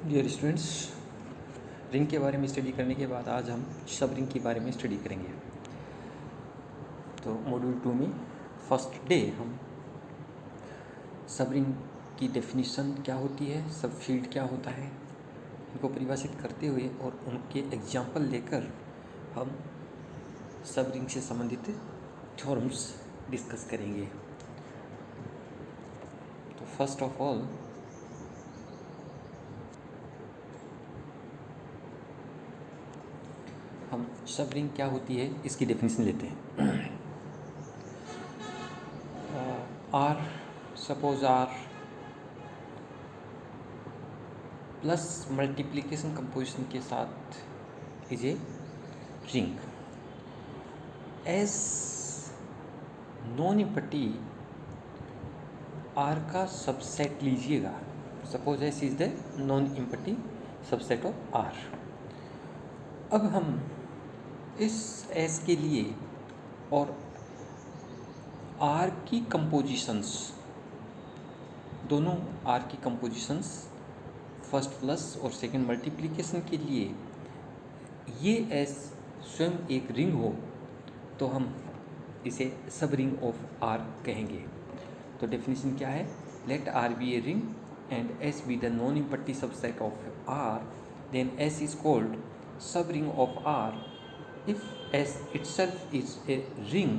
Dear students, ring के बारे में स्टडी करने के बाद आज हम सब रिंग के बारे में स्टडी करेंगे। तो मॉड्यूल 2 में फर्स्ट डे हम सब रिंग की डेफिनेशन क्या होती है, सब फील्ड क्या होता है, इनको परिभाषित करते हुए और उनके एग्जाम्पल लेकर हम सब रिंग से संबंधित थ्योरम्स डिस्कस करेंगे। तो फर्स्ट ऑफ ऑल हम सब रिंग क्या होती है इसकी डेफिनेशन लेते हैं। R, suppose R plus multiplication composition के साथ is a ring. S non empty R का सबसेट लीजिएगा। Suppose S is the non empty subset of R. अब हम इस एस के लिए और आर की कंपोजिशंस, दोनों आर की कंपोजिशंस फर्स्ट प्लस और सेकंड मल्टीप्लिकेशन के लिए ये एस स्वयं एक रिंग हो तो हम इसे सब रिंग ऑफ आर कहेंगे। तो डेफिनेशन क्या है? Let R be a ring and S be the non empty subset of R, then S is called subring of R if S itself is a ring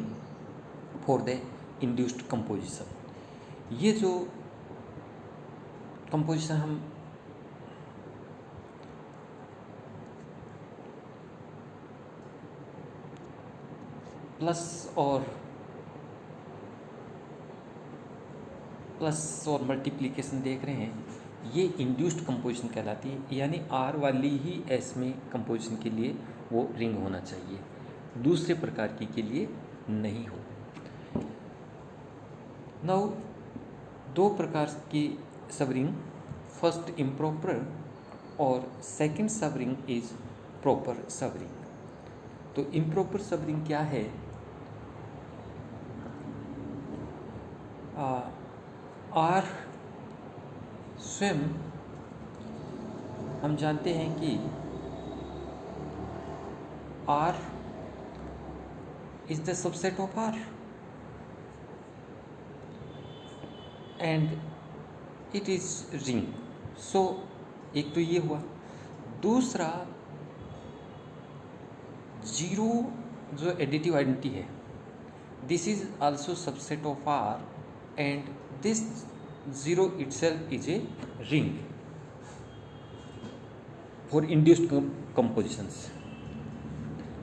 for the induced composition। ये जो composition हम plus और multiplication देख रहे हैं, ये induced composition कहलाती है, यानी आर वाली ही एस में कंपोजिशन के लिए वो रिंग होना चाहिए, दूसरे प्रकार की के लिए नहीं हो। नाउ दो प्रकार की सब रिंग, फर्स्ट इम्प्रॉपर और सेकंड सब रिंग इज प्रॉपर सब रिंग। तो इम्प्रॉपर सब रिंग क्या है? आर स्वयं हम जानते हैं कि R is the subset of R and it is ring। So एक तो ये हुआ। दूसरा, जीरो जो एडिटिव आइडेंटिटी है, this is also subset of R and this zero itself is a ring for induced compositions।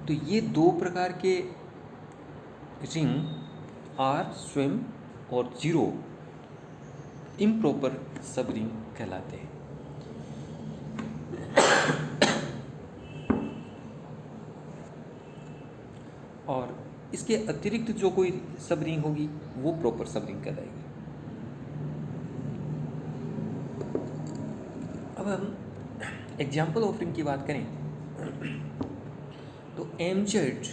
तो ये दो प्रकार के रिंग आर स्वयं और जीरो इम्प्रॉपर सब रिंग कहलाते हैं। और इसके अतिरिक्त जो कोई सब रिंग होगी वो प्रॉपर सब रिंग कहलाएगी। अब हम एग्जाम्पल ऑफ रिंग की बात करें तो एम जेड,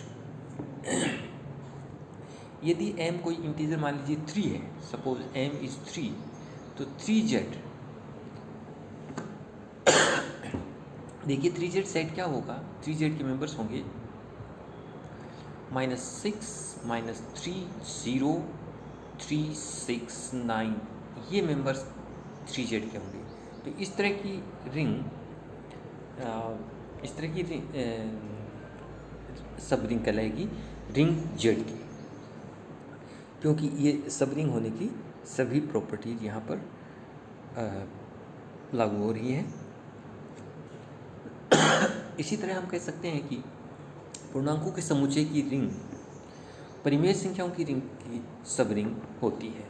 यदि एम कोई इंटीजर मान लीजिए 3 है, सपोज एम इज 3, तो 3z, देखिए 3z सेट क्या होगा? 3z के मेंबर्स होंगे -6 -3 0 3 6 9, ये मेंबर्स 3z के होंगे। तो इस तरह की रिंग सब रिंग कहलाएगी रिंग जेड की, क्योंकि ये सब रिंग होने की सभी प्रॉपर्टीज यहाँ पर लागू हो रही हैं। इसी तरह हम कह सकते हैं कि पूर्णांकों के समुच्चय की रिंग परिमेय संख्याओं की रिंग की सब रिंग होती है।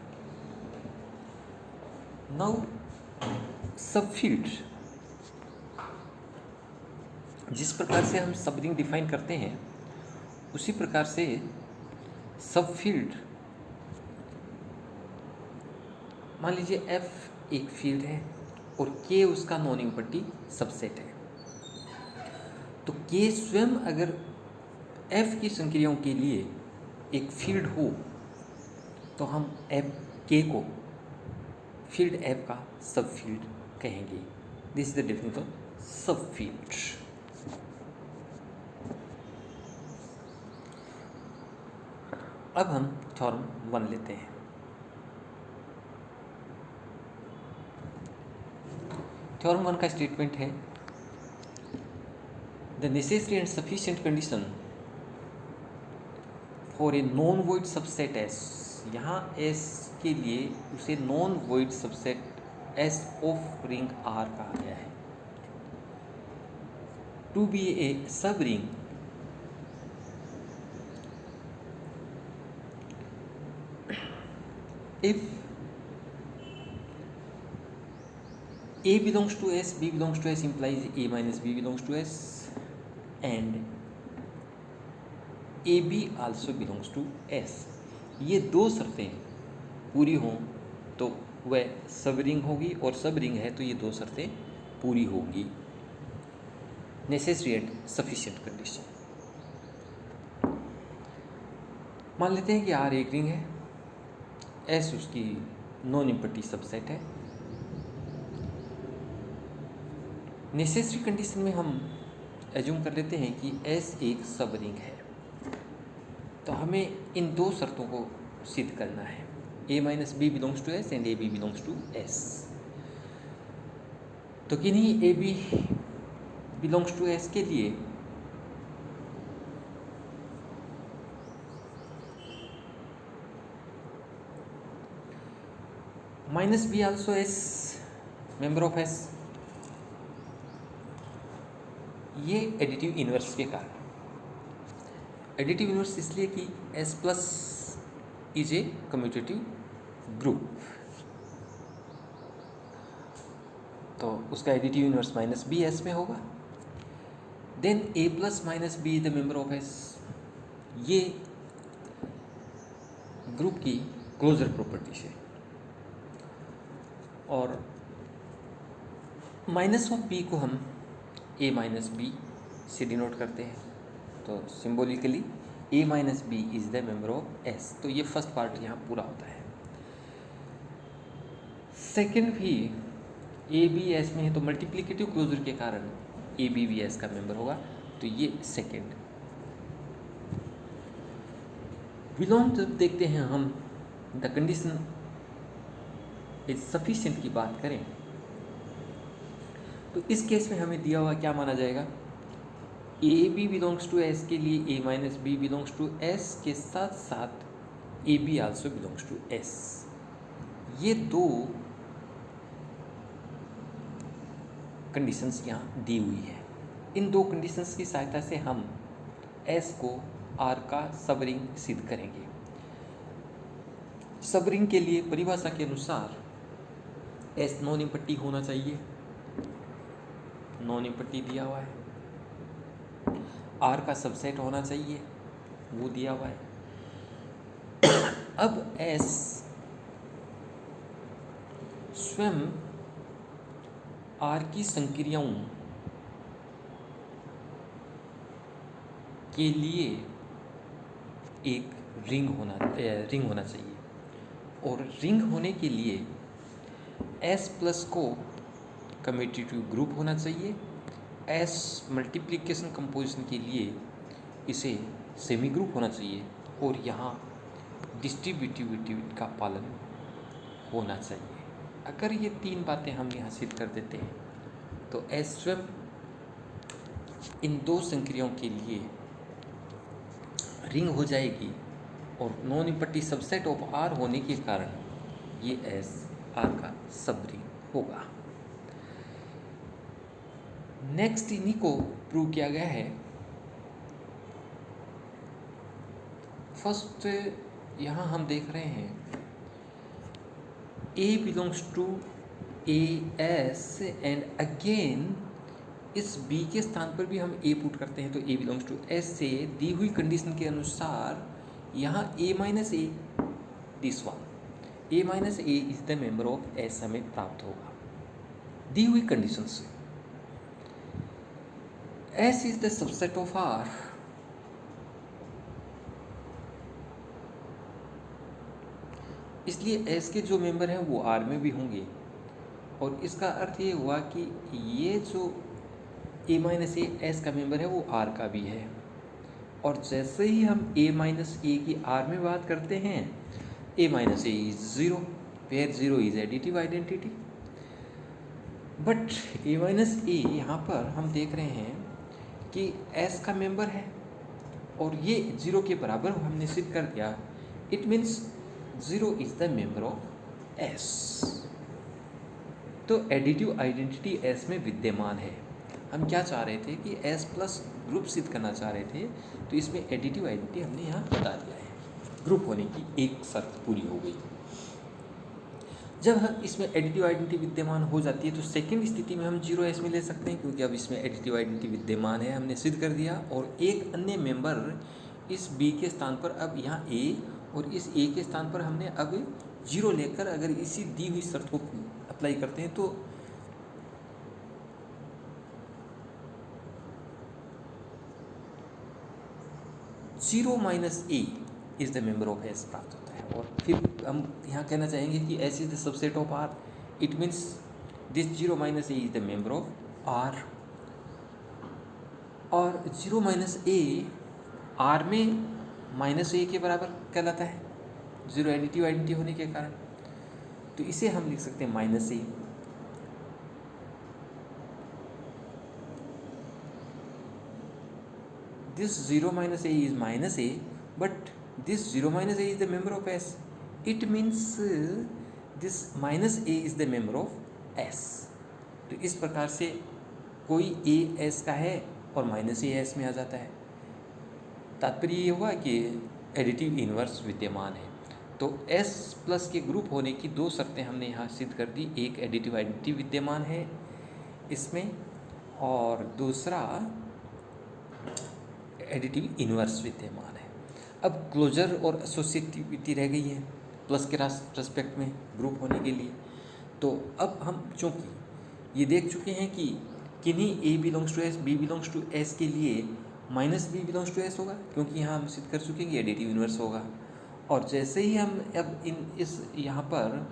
नाउ सब फील्ड, जिस प्रकार से हम सब रिंग डिफाइन करते हैं उसी प्रकार से सब फील्ड, मान लीजिए F एक फील्ड है और K उसका नॉन इम्पटी सबसेट है, तो K स्वयं अगर F की संक्रियाओं के लिए एक फील्ड हो तो हम K को फील्ड F का सब फील्ड कहेंगे। This is the definition of subfield. अब हम थ्योरम 1 लेते हैं। थ्योरम 1 का स्टेटमेंट है the necessary and sufficient condition for a non void subset S, यहाँ एस के लिए उसे non void subset S of ring R कहा गया है, to be a subring if A belongs to S, B belongs to S implies A minus B belongs to S and AB also belongs to S। ये दो शर्तें पूरी हों तो वह सब रिंग होगी, और सब रिंग है तो ये दो शर्तें पूरी होंगी। Necessary and sufficient condition. मान लेते हैं कि R एक रिंग है, S उसकी नॉन इम्पटी सबसेट है। नेसेसरी कंडीशन में हम एज्यूम कर लेते हैं कि S एक सब रिंग है, तो हमें इन दो शर्तों को सिद्ध करना है, A minus B belongs to S and AB belongs to S। तो किन्हीं AB बिलोंग्स टू S के लिए minus B also S member of S, ये एडिटिव इन्वर्स के कारण। एडिटिव इन्वर्स इसलिए कि S plus is a commutative group, तो उसका additive inverse minus B S में होगा। Then A plus minus B is the member of S, ये ग्रुप की क्लोजर प्रॉपर्टी है। और माइनस ऑफ बी को हम A माइनस बी से डिनोट करते हैं, तो symbolically A minus B is the member of S। तो ये फर्स्ट पार्ट यहाँ पूरा होता है। सेकेंड भी A बी S में है, तो मल्टीप्लिकेटिव क्लोजर के कारण A बी भी S का मेंबर होगा, तो ये सेकेंड। बिलोंग जब देखते हैं हम द कंडीशन इज सफिशिएंट की बात करें, तो इस केस में हमें दिया हुआ क्या माना जाएगा, a B belongs to S के लिए ए minus B belongs to S के साथ साथ a b also belongs to S. ये दो कंडीशंस यहाँ दी हुई है। इन दो कंडीशंस की सहायता से हम एस को आर का सब रिंग सिद्ध करेंगे। सब रिंग के लिए परिभाषा के अनुसार एस नॉन इम्पट्टी होना चाहिए, नॉन इम्पट्टी दिया हुआ है। आर का सबसेट होना चाहिए, वो दिया हुआ है। अब एस स्वयं आर की संक्रियाओं के लिए एक रिंग होना चाहिए, और रिंग होने के लिए एस प्लस को कम्यूटेटिव ग्रुप होना चाहिए। एस मल्टीप्लिकेशन कंपोजिशन के लिए इसे सेमी ग्रुप होना चाहिए, और यहाँ डिस्ट्रीब्यूटिविटी का पालन होना चाहिए। अगर ये तीन बातें हम यहाँ सिद्ध कर देते हैं तो एस स्वयं इन दो संक्रियाओं के लिए रिंग हो जाएगी, और नॉन इम्पट्टी सबसेट ऑफ आर होने के कारण ये एस आर का सब रिंग होगा। नेक्स्ट इन्हीं को प्रूव किया गया है। फर्स्ट यहाँ हम देख रहे हैं A belongs to a S, and again इस B के स्थान पर भी हम A पुट करते हैं, तो A बिलोंग्स टू S से दी हुई कंडीशन के अनुसार यहाँ A minus A this one, A minus A is the member of S हमें प्राप्त होगा दी हुई कंडीशन से। S is the subset of R, इसलिए S के जो मेंबर हैं वो R में भी होंगे, और इसका अर्थ ये हुआ कि ये जो a माइनस ए एस का मेंबर है वो r का भी है। और जैसे ही हम a माइनस ए की r में बात करते हैं, a minus A is zero, where zero is additive identity. But a minus a यहाँ पर हम देख रहे हैं कि s का मेंबर है और ये ज़ीरो के बराबर हमने सिद्ध कर दिया। It means zero is the member of s। तो एडिटिव आइडेंटिटी s में विद्यमान है। हम क्या चाह रहे थे कि s प्लस ग्रुप सिद्ध करना चाह रहे थे, तो इसमें एडिटिव आइडेंटिटी हमने यहाँ बता दिया है। ग्रुप होने की एक शर्त पूरी हो गई। जब हम इसमें एडिटिव आइडेंटिटी विद्यमान हो जाती है तो सेकंड स्थिति में हम जीरो एस में ले सकते हैं, क्योंकि अब इसमें एडिटिव आइडेंटिटी विद्यमान है, हमने सिद्ध कर दिया। और एक अन्य मेंबर इस बी के स्थान पर अब यहाँ ए, और इस ए के स्थान पर हमने अब जीरो लेकर अगर इसी दी हुई शर्त को अप्लाई करते हैं तो zero minus A is the member of S प्राप्त होता है। और फिर हम यहाँ कहना चाहेंगे कि S is the subset of R. It means this zero minus A is the member of R. और जीरो माइनस ए आर में माइनस ए के बराबर कहलाता है, जीरो एडिटिव आइडेंटिटी होने के कारण। तो इसे हम लिख सकते हैं minus A. This 0 minus a is minus a, but this 0 minus a is the member of S. It means this minus a is the member of S. तो इस प्रकार से कोई a S का है और माइनस a S में आ जाता है। तात्पर्य ये हुआ कि एडिटिव इन्वर्स विद्यमान है। तो S प्लस के ग्रुप होने की दो शर्तें हमने यहाँ सिद्ध कर दी। एक एडिटिव आइडेंटिटी विद्यमान है इसमें, और दूसरा एडिटिव इन्वर्स विद्यमान है। अब क्लोजर और एसोसिएटिविटी रह गई है प्लस के रेस्पेक्ट में ग्रुप होने के लिए। तो अब हम चूँकि ये देख चुके हैं कि किन्हीं a belongs to S, b belongs to S के लिए minus B belongs to S होगा, क्योंकि यहाँ हम सिद्ध कर चुके हैं कि एडिटिव इन्वर्स होगा। और जैसे ही हम अब इस यहाँ पर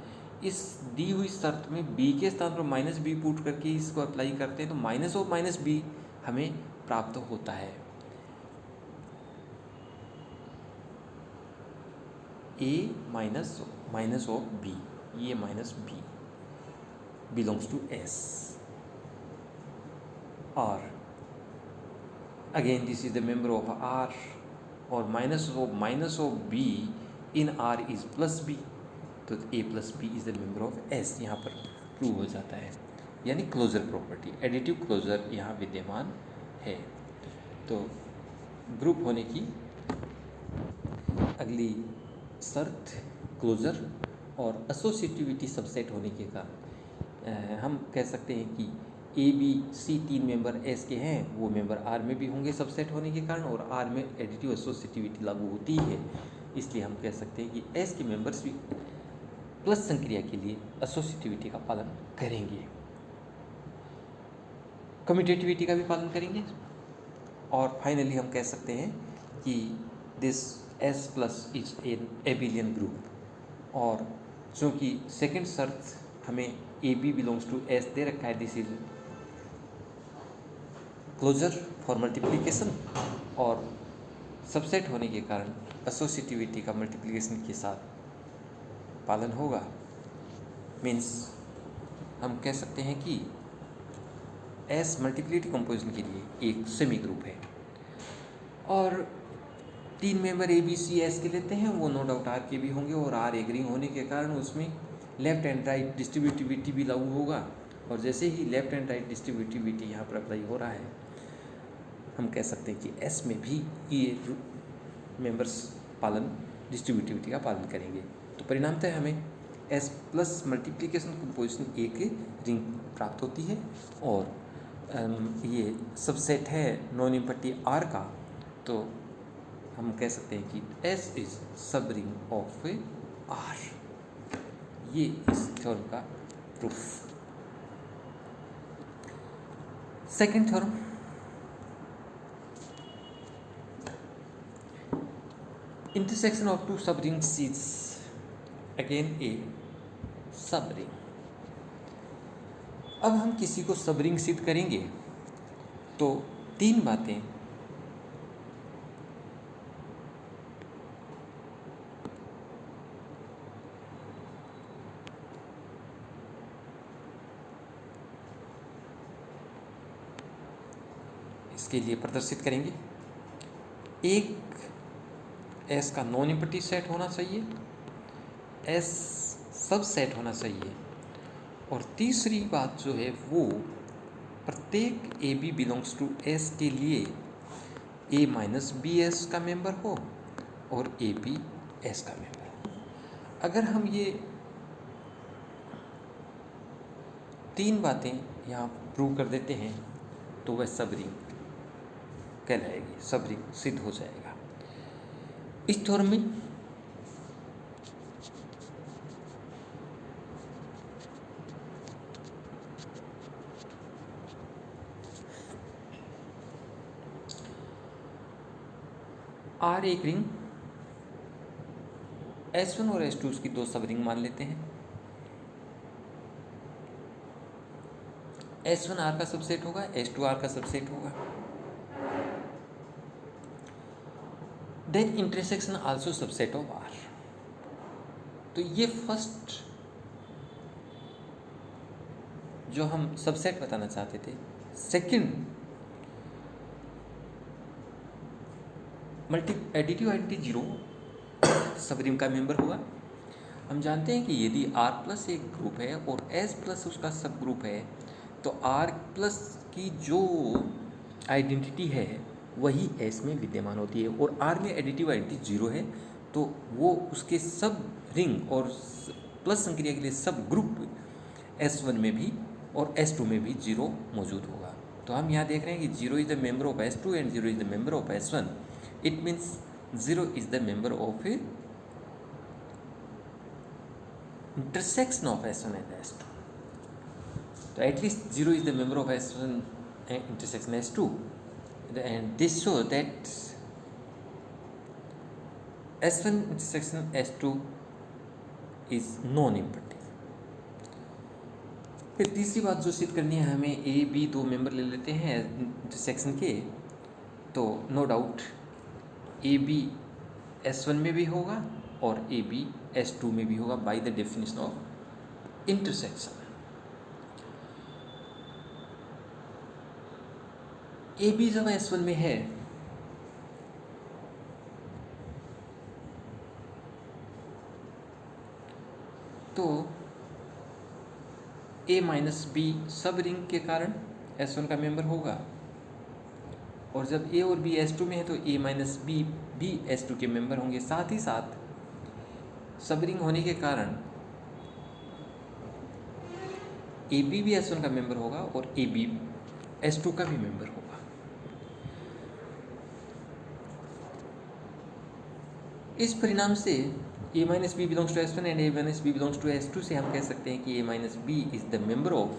इस दी हुई शर्त में बी के स्थान पर माइनस बी पुट करके इसको अप्लाई करते हैं तो माइनस ऑफ माइनस बी हमें प्राप्त होता है। ए माइनस ऑफ बी, ये minus B belongs to S. और again this is the member of R, और minus of b in R is plus b, तो a plus b is the member of S यहाँ पर prove हो जाता है। यानी क्लोजर प्रॉपर्टी, एडिटिव क्लोजर यहाँ विद्यमान है। तो ग्रुप होने की अगली शर्त क्लोजर और एसोसिएटिविटी सबसेट होने के कारण हम कह सकते हैं कि ए बी सी तीन मेंबर एस के हैं, वो मेंबर आर में भी होंगे सबसेट होने के कारण, और आर में एडिटिव एसोसिएटिविटी लागू होती है। इसलिए हम कह सकते हैं कि एस के मेंबर्स भी प्लस संक्रिया के लिए एसोसिएटिविटी का पालन करेंगे, कम्यूटेटिविटी का भी पालन करेंगे। और फाइनली हम कह सकते हैं कि this S plus is an abelian group. और चूँकि सेकेंड शर्त हमें a B belongs to S दे रखा है, this is closure for multiplication, और सबसेट होने के कारण एसोसिएटिविटी का मल्टीप्लिकेशन के साथ पालन होगा। मीन्स हम कह सकते हैं कि एस मल्टीप्लिकेटिव कंपोजिशन के लिए एक सेमी ग्रुप है। और तीन member A B C S के लेते हैं, वो नो डाउट आर के भी होंगे, और आर एक रिंग होने के कारण उसमें लेफ्ट एंड राइट डिस्ट्रीब्यूटिविटी भी लागू होगा। और जैसे ही लेफ्ट एंड राइट डिस्ट्रीब्यूटिविटी यहाँ पर अप्लाई हो रहा है, हम कह सकते हैं कि एस में भी ये मेंबर्स डिस्ट्रीब्यूटिविटी का पालन करेंगे। तो परिणामतः हमें एस प्लस मल्टीप्लिकेशन कंपोजिशन एक रिंग प्राप्त होती है, और ये सबसेट है नॉन इम्पट्टी आर का। तो हम कह सकते हैं कि एस इज सब रिंग ऑफ आर। ये इस थ्योरम का proof. Second theorem, intersection of two subrings is again a subring. अब हम किसी को सब रिंग सिद्ध करेंगे तो 3 बातें इसके लिए प्रदर्शित करेंगे। एक, एस का नॉन इम्पटी सेट होना चाहिए, एस सब सेट होना चाहिए, और तीसरी बात जो है वो प्रत्येक A B belongs to S के लिए ए माइनस बी एस का मेंबर हो और ए बी एस का मेंबर हो। अगर हम ये 3 बातें यहाँ प्रूव कर देते हैं तो वह सब रिंग कहलाएगी, सब रिंग सिद्ध हो जाएगा। इस थ्योरम में आर एक रिंग, S1 और S2 उसकी 2 सब रिंग मान लेते हैं। S1 R का सबसेट होगा, S2 R का सबसेट होगा। Then intersection also subset of R। तो ये फर्स्ट जो हम सबसेट बताना चाहते थे। सेकंड, एडिटिव आइडेंटिटी 0 सब रिंग का मेंबर होगा। हम जानते हैं कि यदि R प्लस एक ग्रुप है और S प्लस उसका सब ग्रुप है तो R प्लस की जो आइडेंटिटी है वही S में विद्यमान होती है, और R में एडिटिव आइडेंटिटी 0 है तो वो उसके सब रिंग और प्लस संक्रिया के लिए सब ग्रुप S1 में भी और S2 में भी 0 मौजूद होगा। तो हम यहाँ देख रहे हैं कि 0 is the member of S2 and 0 is the member of S1। It means 0 is the member of intersection of S1 and S2. So at least 0 is the member of S1 and intersection S2, and this shows that S1 intersection S2 is non-imperative. फिर तीसरी बात जो सिद्ध करनी है हमें, a B 2 member ले लेते हैं इंटरसेक्शन के, तो no doubt A B S1 में भी होगा और ए बी S2 में भी होगा by the definition of intersection. A B जब S1 में है तो A minus B subring के कारण S1 का मेंबर होगा, और जब ए और बी S2 में है तो ए माइनस बी भी S2 के मेंबर होंगे। साथ ही साथ सब रिंग होने के कारण ए बी भी S1 का मेंबर होगा और ए बी S2 का भी मेंबर होगा। इस परिणाम से a minus B belongs to S1 and a minus B belongs to S2 से हम कह सकते हैं कि a minus B is the member of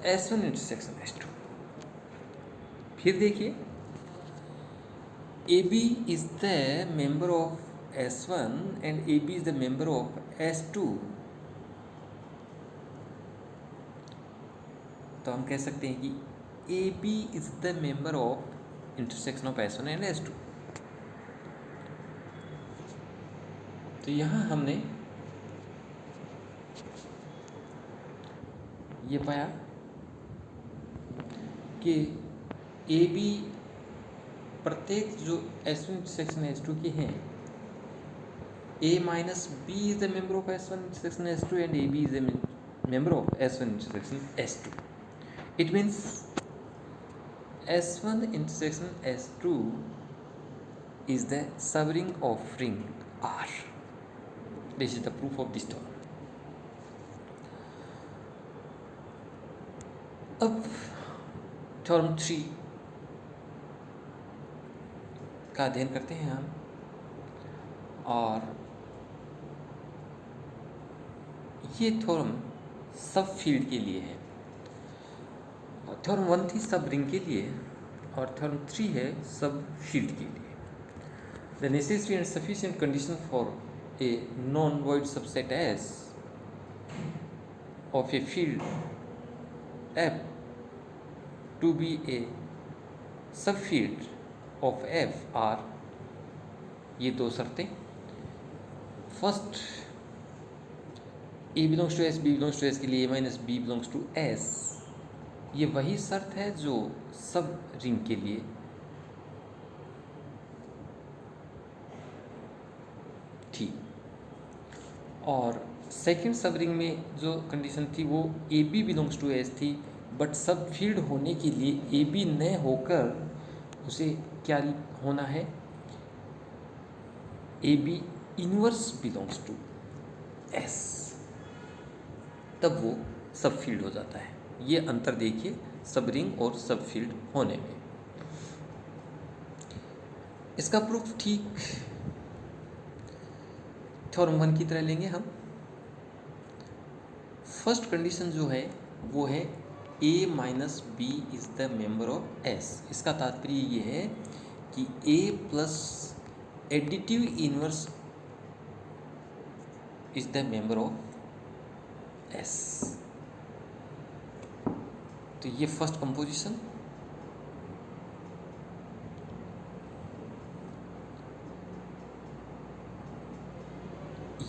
S1 intersection S2। फिर देखिए, AB is the member of S1 and AB is the member of S2, तो हम कह सकते हैं कि AB is the member of intersection of S1 and S2। तो यहाँ हमने ये पाया कि AB प्रत्येक जो S1 इंटरसेक्शन S2 के हैं, A minus B is the member of S1 intersection S2 and AB is the member of S1 intersection S2। It means S1 intersection S2 is the subring of ring R. This is the proof of this theorem. अब theorem 3 का अध्ययन करते हैं हम, और ये theorem सब field के लिए है। थ्योरम 1 थी सब रिंग के लिए और थ्योरम 3 है सब फील्ड के लिए। The necessary and sufficient condition for a non-void subset S of a field F to be a subfield of F are, ये दो शर्तें, first A belongs to S, B belongs to S के लिए A minus B belongs to S, ये वही शर्त है जो सब रिंग के लिए थी। और सेकंड सब रिंग में जो कंडीशन थी वो A B belongs to S थी, बट सब फील्ड होने के लिए ए बी न होकर उसे क्या होना है, A B inverse belongs to S, तब वो सब फील्ड हो जाता है। ये अंतर देखिए सब रिंग और सब फील्ड होने में। इसका प्रूफ ठीक थ्योरम 1 की तरह लेंगे हम। फर्स्ट कंडीशन जो है वो है A minus B is the member of S। इसका तात्पर्य ये है कि A plus additive inverse is the member of S। तो ये फर्स्ट कंपोजिशन।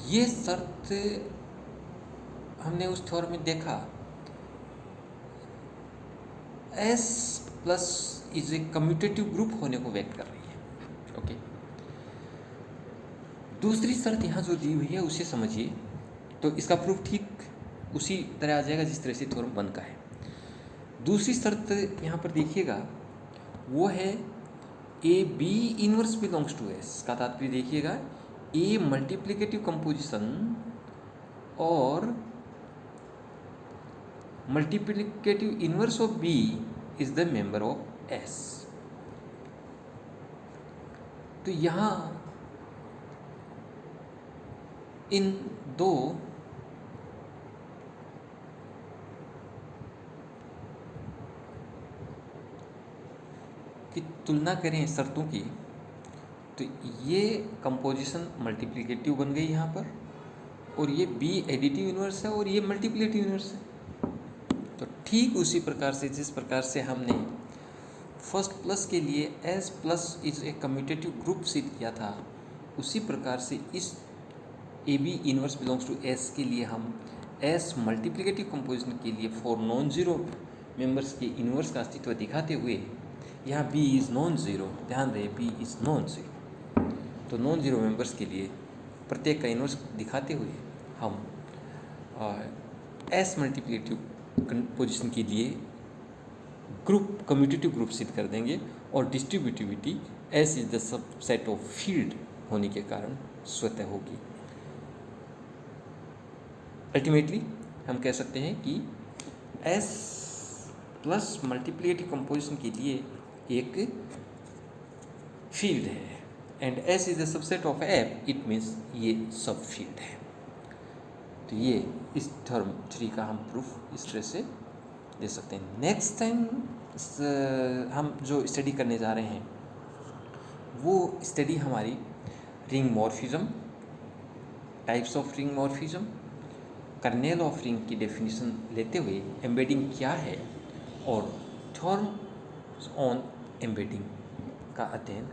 ये शर्त हमने उस थ्योरम में देखा, S plus is a commutative group होने को व्यक्त कर रही है। ओके, दूसरी शर्त यहाँ जो दी हुई है उसे समझिए, तो इसका प्रूफ ठीक उसी तरह आ जाएगा जिस तरह से थ्योरम 1 का है। दूसरी शर्त यहाँ पर देखिएगा, वो है A B inverse belongs to S. का तात्पर्य देखिएगा, ए मल्टीप्लिकेटिव कंपोजिशन और multiplicative inverse of B is the member of S. तो यहाँ इन दो की तुलना करें शर्तों की, तो ये कंपोजिशन मल्टीप्लिकेटिव बन गई यहाँ पर, और ये बी एडिटिव इनवर्स है और ये मल्टीप्लिकेटिव इनवर्स है। तो ठीक उसी प्रकार से जिस प्रकार से हमने फर्स्ट प्लस के लिए S plus is a commutative group सिद्ध किया था, उसी प्रकार से इस A B inverse belongs to S के लिए हम एस मल्टीप्लिकेटिव कंपोजिशन के लिए फॉर नॉन जीरो मेंबर्स के इनवर्स का अस्तित्व दिखाते हुए, यहाँ बी इज़ नॉन ज़ीरो, ध्यान रहे बी इज़ नॉन ज़ीरो, तो नॉन ज़ीरो मेंबर्स के लिए प्रत्येक का इनवर्स दिखाते हुए हम एस मल्टीप्लिकेटिव कंपोजिशन के लिए ग्रुप कम्यूटेटिव ग्रुप सिद्ध कर देंगे, और distributivity S is the subset of field होने के कारण स्वतः होगी। अल्टीमेटली हम कह सकते हैं कि एस प्लस मल्टीप्लिकेटिव कंपोजिशन के लिए एक फील्ड है, and S is the subset of F, it means ये सब फील्ड है। तो ये इस थ्योरम 3 का हम प्रूफ इस तरह से दे सकते हैं। नेक्स्ट टाइम हम जो स्टडी करने जा रहे हैं वो स्टडी हमारी ring morphism, types of ring morphism, kernel of ring की डेफिनेशन लेते हुए एम्बेडिंग क्या है और थ्योरम्स ऑन एम्बेडिंग का अध्ययन